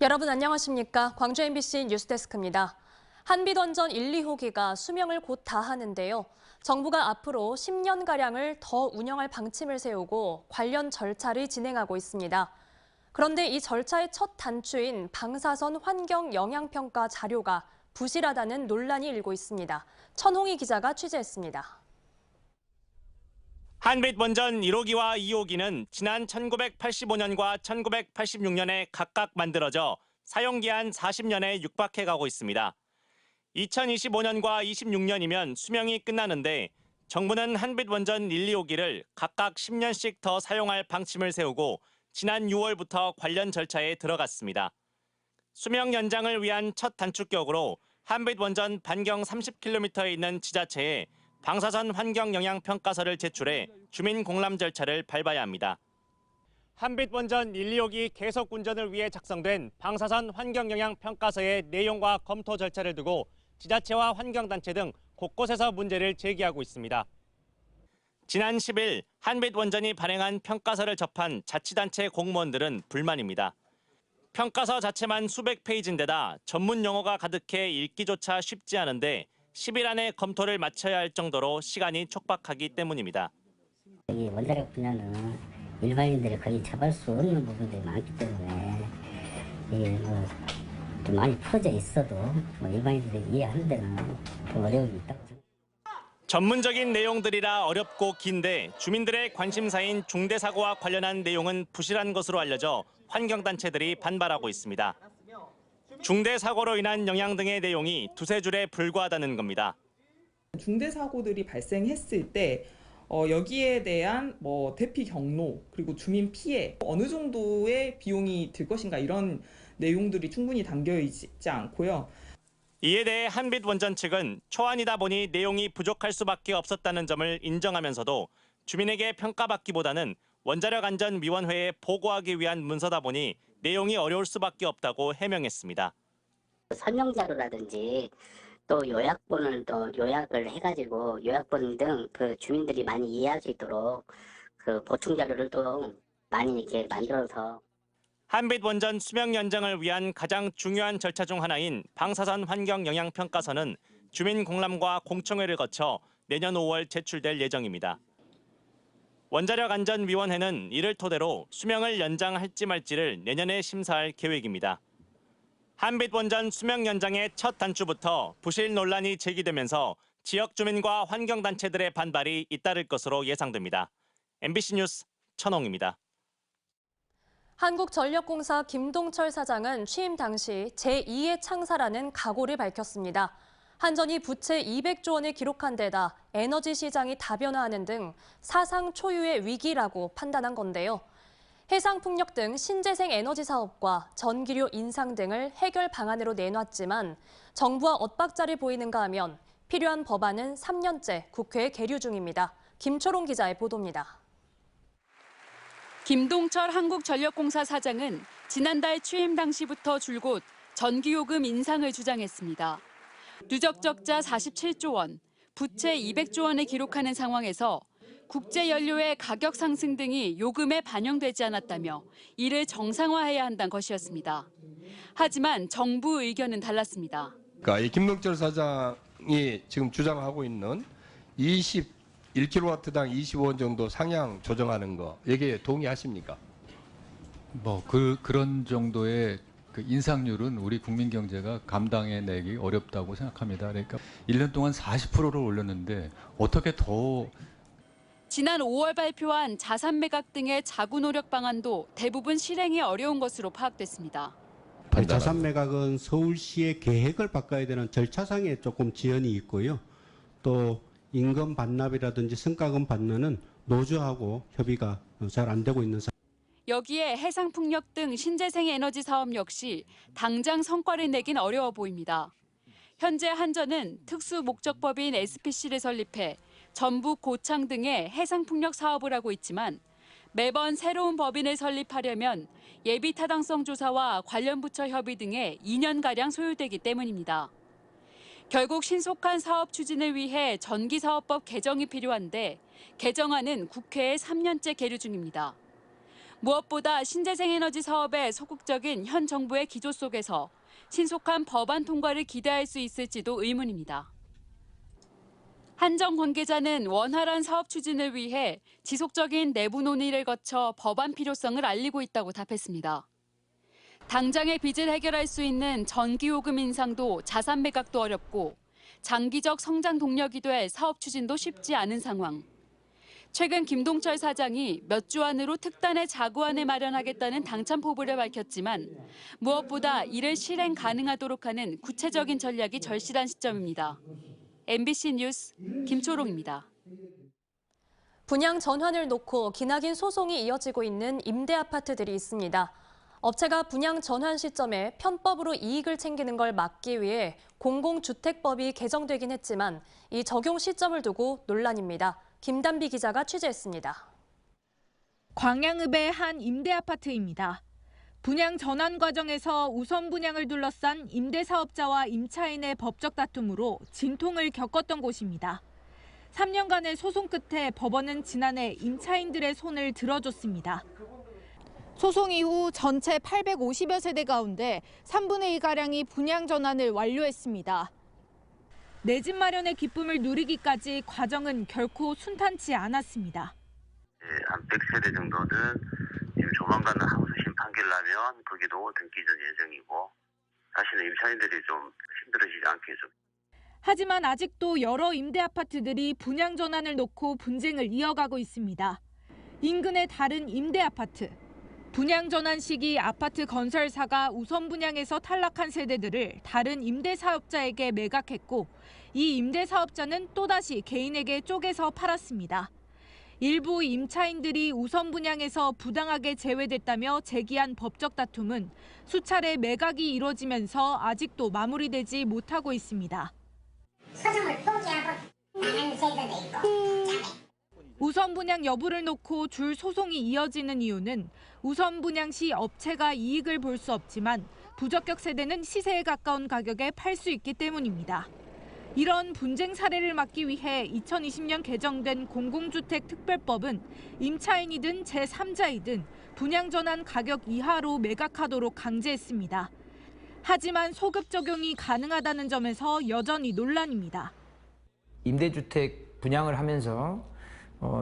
여러분 안녕하십니까? 광주 MBC 뉴스데스크입니다. 한빛원전 1, 2호기가 수명을 곧 다하는데요. 정부가 앞으로 10년가량을 더 운영할 방침을 세우고 관련 절차를 진행하고 있습니다. 그런데 이 절차의 첫 단추인 방사선 환경 영향평가 자료가 부실하다는 논란이 일고 있습니다. 천홍희 기자가 취재했습니다. 한빛원전 1호기와 2호기는 지난 1985년과 1986년에 각각 만들어져 사용기한 40년에 육박해 가고 있습니다. 2025년과 26년이면 수명이 끝나는데 정부는 한빛원전 1, 2호기를 각각 10년씩 더 사용할 방침을 세우고 지난 6월부터 관련 절차에 들어갔습니다. 수명 연장을 위한 첫 단축격으로 한빛원전 반경 30km에 있는 지자체에 방사선 환경 영향 평가서를 제출해 주민 공람 절차를 밟아야 합니다. 한빛원전 1, 2호기 계속 운전을 위해 작성된 방사선 환경 영향 평가서의 내용과 검토 절차를 두고 지자체와 환경단체 등 곳곳에서 문제를 제기하고 있습니다. 지난 10일 한빛원전이 발행한 평가서를 접한 자치단체 공무원들은 불만입니다. 평가서 자체만 수백 페이지인데다 전문 용어가 가득해 읽기조차 쉽지 않은데 10일 안에 검토를 마쳐야 할 정도로 시간이 촉박하기 때문입니다. 이 원자력 분야는 일반인들이 거의 접할 수 없는 부분들이 많기 때문에 좀 많이 퍼져 있어도 일반인들이 이해하는 데는 좀 어려움이 있다고 생각합니다. 전문적인 내용들이라 어렵고 긴데 주민들의 관심사인 중대사고와 관련한 내용은 부실한 것으로 알려져 환경단체들이 반발하고 있습니다. 중대사고로 인한 영향 등의 내용이 두세 줄에 불과하다는 겁니다. 중대사고들이 발생했을 때 여기에 대한 대피 경로 그리고 주민 피해 어느 정도의 비용이 들 것인가 이런 내용들이 충분히 담겨 있지 않고요. 이에 대해 한빛원전 측은 초안이다 보니 내용이 부족할 수밖에 없었다는 점을 인정하면서도 주민에게 평가받기보다는 원자력안전위원회에 보고하기 위한 문서다 보니 내용이 어려울 수밖에 없다고 해명했습니다. 설명자료라든지 또 요약본을 또 요약을 해가지고 요약본 등 그 주민들이 많이 이해할 수 있도록 그 보충 자료를 또 많이 이렇게 만들어서 한빛원전 수명 연장을 위한 가장 중요한 절차 중 하나인 방사선 환경 영향 평가서는 주민 공람과 공청회를 거쳐 내년 5월 제출될 예정입니다. 원자력안전위원회는 이를 토대로 수명을 연장할지 말지를 내년에 심사할 계획입니다. 한빛원전 수명 연장의 첫 단추부터 부실 논란이 제기되면서 지역 주민과 환경단체들의 반발이 잇따를 것으로 예상됩니다. MBC 뉴스 천홍입니다. 한국전력공사 김동철 사장은 취임 당시 제2의 창사라는 각오를 밝혔습니다. 한전이 부채 200조 원을 기록한 데다 에너지 시장이 다변화하는 등 사상 초유의 위기라고 판단한 건데요. 해상풍력 등 신재생 에너지 사업과 전기료 인상 등을 해결 방안으로 내놨지만 정부와 엇박자를 보이는가 하면 필요한 법안은 3년째 국회에 계류 중입니다. 김초롱 기자의 보도입니다. 김동철 한국전력공사 사장은 지난달 취임 당시부터 줄곧 전기요금 인상을 주장했습니다. 누적 적자 47조 원, 부채 200조 원을 기록하는 상황에서 국제연료의 가격 상승 등이 요금에 반영되지 않았다며 이를 정상화해야 한다는 것이었습니다. 하지만 정부 의견은 달랐습니다. 그러니까 이 김동철 사장이 지금 주장하고 있는 1kW당 25원 정도 상향 조정하는 거 여기에 동의하십니까? 그런 정도의 그 인상률은 우리 국민 경제가 감당해내기 어렵다고 생각합니다. 그러니까 1년 동안 40%를 올렸는데 어떻게 더 지난 5월 발표한 자산 매각 등의 자구 노력 방안도 대부분 실행이 어려운 것으로 파악됐습니다. 자산 매각은 서울시의 계획을 바꿔야 되는 절차상에 조금 지연이 있고요. 또 임금 반납이라든지 성과금 반납은 노조하고 협의가 잘 안 되고 있는 상황입니다. 여기에 해상풍력 등 신재생 에너지 사업 역시 당장 성과를 내긴 어려워 보입니다. 현재 한전은 특수 목적법인 SPC를 설립해 전북 고창 등의 해상풍력 사업을 하고 있지만 매번 새로운 법인을 설립하려면 예비 타당성 조사와 관련 부처 협의 등에 2년가량 소요되기 때문입니다. 결국 신속한 사업 추진을 위해 전기사업법 개정이 필요한데 개정안은 국회에 3년째 계류 중입니다. 무엇보다 신재생에너지 사업에 소극적인 현 정부의 기조 속에서 신속한 법안 통과를 기대할 수 있을지도 의문입니다. 한정 관계자는 원활한 사업 추진을 위해 지속적인 내부 논의를 거쳐 법안 필요성을 알리고 있다고 답했습니다. 당장의 빚을 해결할 수 있는 전기요금 인상도 자산 매각도 어렵고 장기적 성장 동력이 될 사업 추진도 쉽지 않은 상황. 최근 김동철 사장이 몇 주 안으로 특단의 자구안을 마련하겠다는 당찬 포부를 밝혔지만 무엇보다 이를 실행 가능하도록 하는 구체적인 전략이 절실한 시점입니다. MBC 뉴스 김초롱입니다. 분양 전환을 놓고 기나긴 소송이 이어지고 있는 임대 아파트들이 있습니다. 업체가 분양 전환 시점에 편법으로 이익을 챙기는 걸 막기 위해 공공주택법이 개정되긴 했지만 이 적용 시점을 두고 논란입니다. 김단비 기자가 취재했습니다. 광양읍의 한 임대 아파트입니다. 분양 전환 과정에서 우선 분양을 둘러싼 임대사업자와 임차인의 법적 다툼으로 진통을 겪었던 곳입니다. 3년간의 소송 끝에 법원은 지난해 임차인들의 손을 들어줬습니다. 소송 이후 전체 850여 세대 가운데 3분의 2가량이 분양 전환을 완료했습니다. 내 집 마련의 기쁨을 누리기까지 과정은 결코 순탄치 않았습니다. 한 100세대 정도는 지금 조만간 항소심 판결 나면 거기도 등기 전 예정이고 사실은 임차인들이 좀 힘들어지지 않겠죠. 하지만 아직도 여러 임대 아파트들이 분양 전환을 놓고 분쟁을 이어가고 있습니다. 인근의 다른 임대 아파트. 분양 전환 시기 아파트 건설사가 우선 분양에서 탈락한 세대들을 다른 임대 사업자에게 매각했고 이 임대 사업자는 또다시 개인에게 쪼개서 팔았습니다. 일부 임차인들이 우선 분양에서 부당하게 제외됐다며 제기한 법적 다툼은 수차례 매각이 이뤄지면서 아직도 마무리되지 못하고 있습니다. 소송을 포기하고 나가는 세대도 있고. 우선 분양 여부를 놓고 줄 소송이 이어지는 이유는 우선 분양 시 업체가 이익을 볼 수 없지만 부적격 세대는 시세에 가까운 가격에 팔 수 있기 때문입니다. 이런 분쟁 사례를 막기 위해 2020년 개정된 공공주택특별법은 임차인이든 제3자이든 분양 전환 가격 이하로 매각하도록 강제했습니다. 하지만 소급 적용이 가능하다는 점에서 여전히 논란입니다. 임대주택 분양을 하면서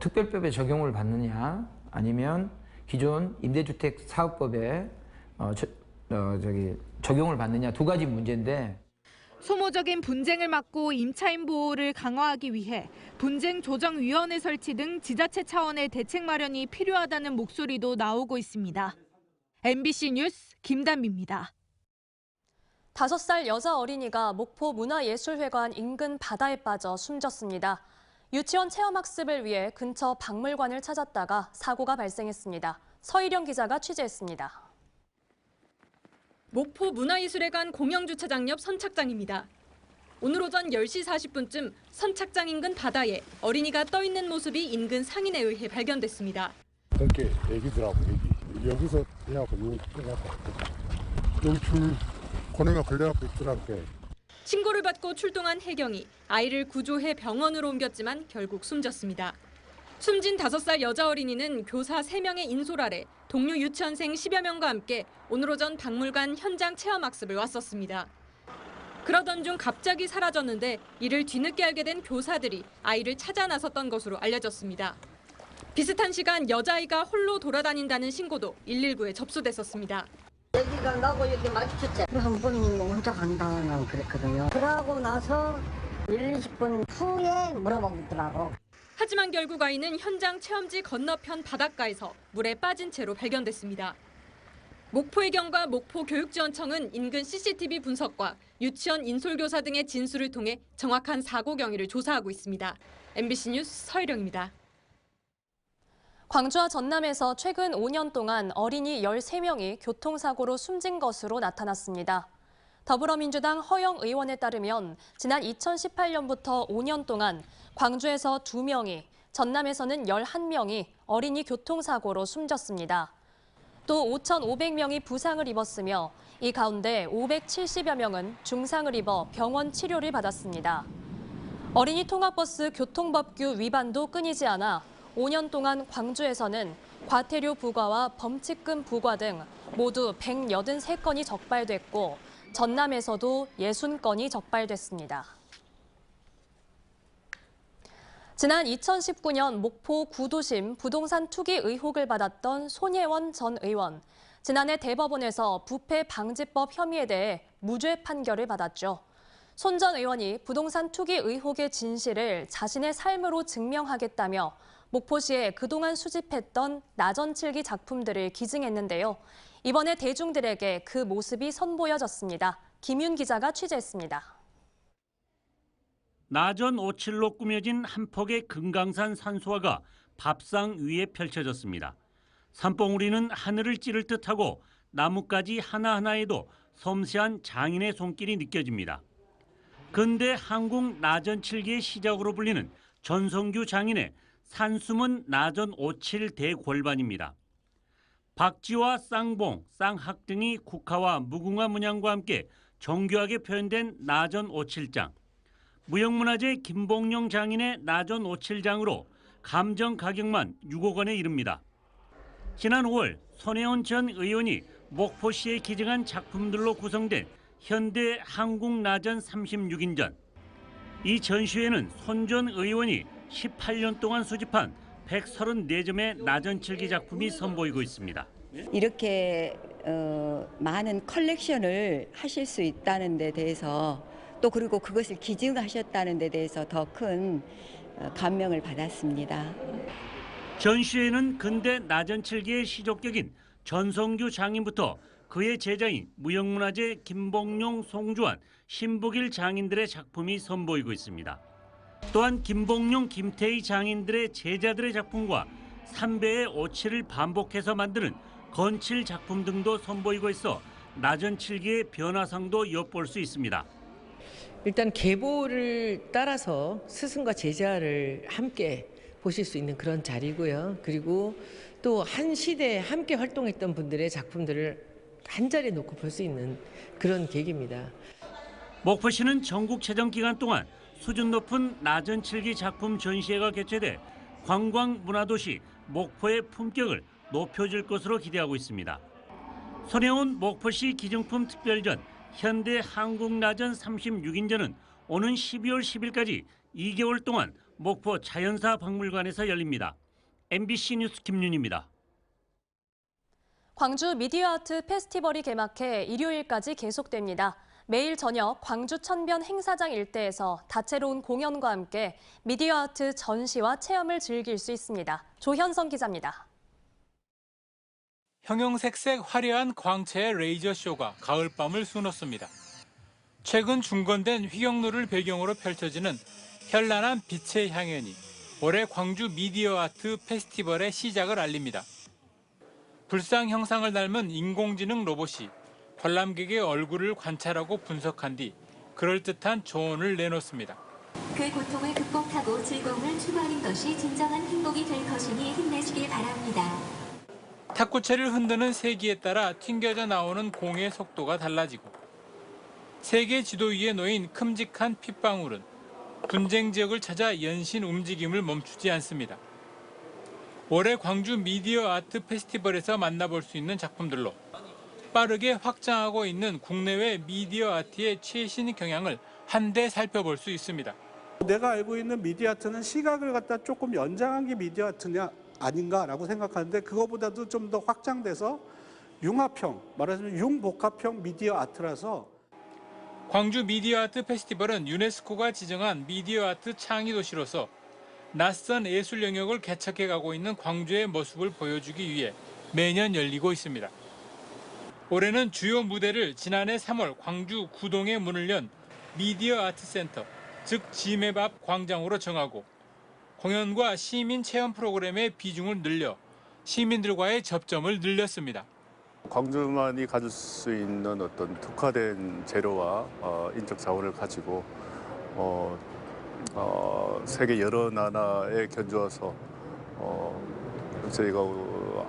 특별법에 적용을 받느냐 아니면 기존 임대주택 사업법에 적용을 받느냐 두 가지 문제인데 소모적인 분쟁을 막고 임차인 보호를 강화하기 위해 분쟁조정위원회 설치 등 지자체 차원의 대책 마련이 필요하다는 목소리도 나오고 있습니다. MBC 뉴스 김단비입니다. 5살 여자 어린이가 목포 문화예술회관 인근 바다에 빠져 숨졌습니다. 유치원 체험학습을 위해 근처 박물관을 찾았다가 사고가 발생했습니다. 서희령 기자가 취재했습니다. 목포 문화예술회관 공영주차장 옆 선착장입니다. 오늘 오전 10시 40분쯤 선착장 인근 바다에 어린이가 떠 있는 모습이 인근 상인에 의해 발견됐습니다. 그렇게 애기더라고, 애기. 여기서 그래갖고 여기 줄 고내가 걸려갖고 있더라고. 신고를 받고 출동한 해경이 아이를 구조해 병원으로 옮겼지만 결국 숨졌습니다. 숨진 5살 여자 어린이는 교사 3명의 인솔 아래 동료 유치원생 10여 명과 함께 오늘 오전 박물관 현장 체험학습을 왔었습니다. 그러던 중 갑자기 사라졌는데 이를 뒤늦게 알게 된 교사들이 아이를 찾아 나섰던 것으로 알려졌습니다. 비슷한 시간 여자아이가 홀로 돌아다닌다는 신고도 119에 접수됐었습니다. 여기가 나고 여기 마주쳤지. 한 번 혼자 간다는 그랬거든요. 그러고 나서 1, 20분 후에 물어보더라고. 하지만 결국 아이는 현장 체험지 건너편 바닷가에서 물에 빠진 채로 발견됐습니다. 목포해경과 목포교육지원청은 인근 CCTV 분석과 유치원 인솔교사 등의 진술을 통해 정확한 사고 경위를 조사하고 있습니다. MBC 뉴스 서희령입니다. 광주와 전남에서 최근 5년 동안 어린이 13명이 교통사고로 숨진 것으로 나타났습니다. 더불어민주당 허영 의원에 따르면 지난 2018년부터 5년 동안 광주에서 2명이, 전남에서는 11명이 어린이 교통사고로 숨졌습니다. 또 5,500명이 부상을 입었으며 이 가운데 570여 명은 중상을 입어 병원 치료를 받았습니다. 어린이 통학버스 교통법규 위반도 끊이지 않아 5년 동안 광주에서는 과태료 부과와 범칙금 부과 등 모두 183건이 적발됐고 전남에서도 60건이 적발됐습니다. 지난 2019년 목포 구도심 부동산 투기 의혹을 받았던 손예원 전 의원. 지난해 대법원에서 부패 방지법 혐의에 대해 무죄 판결을 받았죠. 손 전 의원이 부동산 투기 의혹의 진실을 자신의 삶으로 증명하겠다며 목포시에 그동안 수집했던 나전칠기 작품들을 기증했는데요. 이번에 대중들에게 그 모습이 선보여졌습니다. 김윤 기자가 취재했습니다. 나전 57로 꾸며진 한 폭의 금강산 산수화가 밥상 위에 펼쳐졌습니다. 산봉우리는 하늘을 찌를 듯하고 나뭇가지 하나하나에도 섬세한 장인의 손길이 느껴집니다. 근대 한국 나전칠기의 시작으로 불리는 전성규 장인의 산숨은 나전 57 대골반입니다. 박쥐와 쌍봉, 쌍학 등이 국화와 무궁화 문양과 함께 정교하게 표현된 나전 57장. 무형문화재 김봉룡 장인의 나전 57장으로 감정 가격만 6억 원에 이릅니다. 지난 5월 손혜원 전 의원이 목포시에 기증한 작품들로 구성된 현대 한국 나전 36인전. 이 전시회는 손 전 의원이 18년 동안 수집한 134점의 나전칠기 작품이 선보이고 있습니다. 이렇게 많은 컬렉션을 하실 수 있다는 데 대해서 또 그리고 그것을 기증하셨다는 데 대해서 더 큰 감명을 받았습니다. 전시회는 근대 나전칠기의 시족격인 전성규 장인부터 그의 제자인 무형문화재 김봉룡, 송주환, 신북일 장인들의 작품이 선보이고 있습니다. 또한 김봉룡, 김태희 장인들의 제자들의 작품과 3배의 오칠을 반복해서 만드는 건칠 작품 등도 선보이고 있어 나전칠기의 변화상도 엿볼 수 있습니다. 일단 계보를 따라서 스승과 제자를 함께 보실 수 있는 그런 자리고요. 그리고 또 한 시대에 함께 활동했던 분들의 작품들을 한 자리에 놓고 볼 수 있는 그런 계기입니다. 목포시는 전국체전 기간 동안 수준 높은 나전칠기 작품 전시회가 개최돼 관광문화도시 목포의 품격을 높여줄 것으로 기대하고 있습니다. 손혜원 목포시 기증품 특별전 현대 한국나전 36인전은 오는 12월 10일까지 2개월 동안 목포 자연사 박물관에서 열립니다. MBC 뉴스 김윤입니다. 광주 미디어아트 페스티벌이 개막해 일요일까지 계속됩니다. 매일 저녁 광주 천변 행사장 일대에서 다채로운 공연과 함께 미디어아트 전시와 체험을 즐길 수 있습니다. 조현성 기자입니다. 형형색색 화려한 광채의 레이저쇼가 가을밤을 수놓습니다. 최근 중건된 휘경로를 배경으로 펼쳐지는 현란한 빛의 향연이 올해 광주 미디어아트 페스티벌의 시작을 알립니다. 불상 형상을 닮은 인공지능 로봇이 관람객의 얼굴을 관찰하고 분석한 뒤 그럴듯한 조언을 내놓습니다. 그 고통을 극복하고 즐거움을 추구하는 것이 진정한 행복이 될 것이니 힘내시길 바랍니다. 탁구채를 흔드는 세기에 따라 튕겨져 나오는 공의 속도가 달라지고 세계 지도 위에 놓인 큼직한 핏방울은 분쟁 지역을 찾아 연신 움직임을 멈추지 않습니다. 올해 광주 미디어 아트 페스티벌에서 만나볼 수 있는 작품들로 빠르게 확장하고 있는 국내외 미디어 아트의 최신 경향을 한데 살펴볼 수 있습니다. 내가 알고 있는 미디어 아트는 시각을 갖다 조금 연장한 게 미디어 아트냐 아닌가라고 생각하는데 그거보다도 좀 더 확장돼서 융합형, 말하자면 융복합형 미디어 아트라서 광주 미디어 아트 페스티벌은 유네스코가 지정한 미디어 아트 창의 도시로서 낯선 예술 영역을 개척해 가고 있는 광주의 모습을 보여주기 위해 매년 열리고 있습니다. 올해는 주요 무대를 지난해 3월 광주 구동에 문을 연 미디어 아트 센터, 즉 지맵 앞 광장으로 정하고 공연과 시민 체험 프로그램의 비중을 늘려 시민들과의 접점을 늘렸습니다. 광주만이 가질 수 있는 어떤 특화된 재료와 인적 자원을 가지고 세계 여러 나라에 견주어서 저희가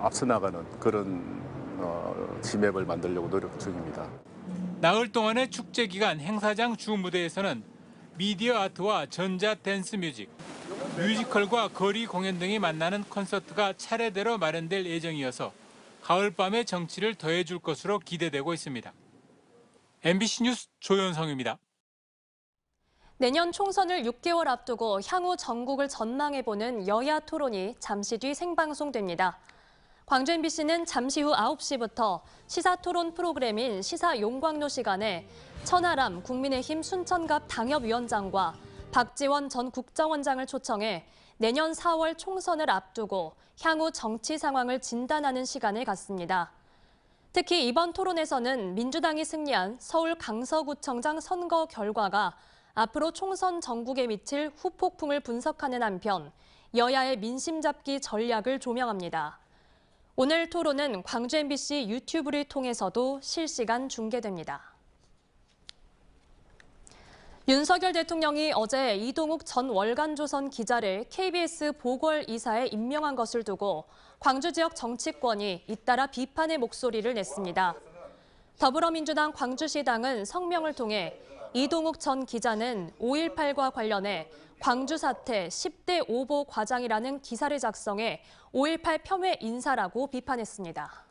앞서 나가는 그런 지맵을 만들려고 노력 중입니다. 나흘 동안의 축제 기간 행사장 주 무대에서는 미디어 아트와 전자 댄스 뮤직, 뮤지컬과 거리 공연 등이 만나는 콘서트가 차례대로 마련될 예정이어서 가을밤의 정치를 더해줄 것으로 기대되고 있습니다. MBC 뉴스 조현성입니다. 내년 총선을 6개월 앞두고 향후 전국을 전망해보는 여야 토론이 잠시 뒤 생방송됩니다. 광주 MBC는 잠시 후 9시부터 시사토론 프로그램인 시사용광로 시간에 천하람 국민의힘 순천갑 당협위원장과 박지원 전 국정원장을 초청해 내년 4월 총선을 앞두고 향후 정치 상황을 진단하는 시간을 갖습니다. 특히 이번 토론에서는 민주당이 승리한 서울 강서구청장 선거 결과가 앞으로 총선 전국에 미칠 후폭풍을 분석하는 한편 여야의 민심 잡기 전략을 조명합니다. 오늘 토론은 광주 MBC 유튜브를 통해서도 실시간 중계됩니다. 윤석열 대통령이 어제 이동욱 전 월간조선 기자를 KBS 보궐이사에 임명한 것을 두고 광주 지역 정치권이 잇따라 비판의 목소리를 냈습니다. 더불어민주당 광주시당은 성명을 통해 이동욱 전 기자는 5.18과 관련해 광주 사태 10대 오보 과장이라는 기사를 작성해 5.18 폄훼 인사라고 비판했습니다.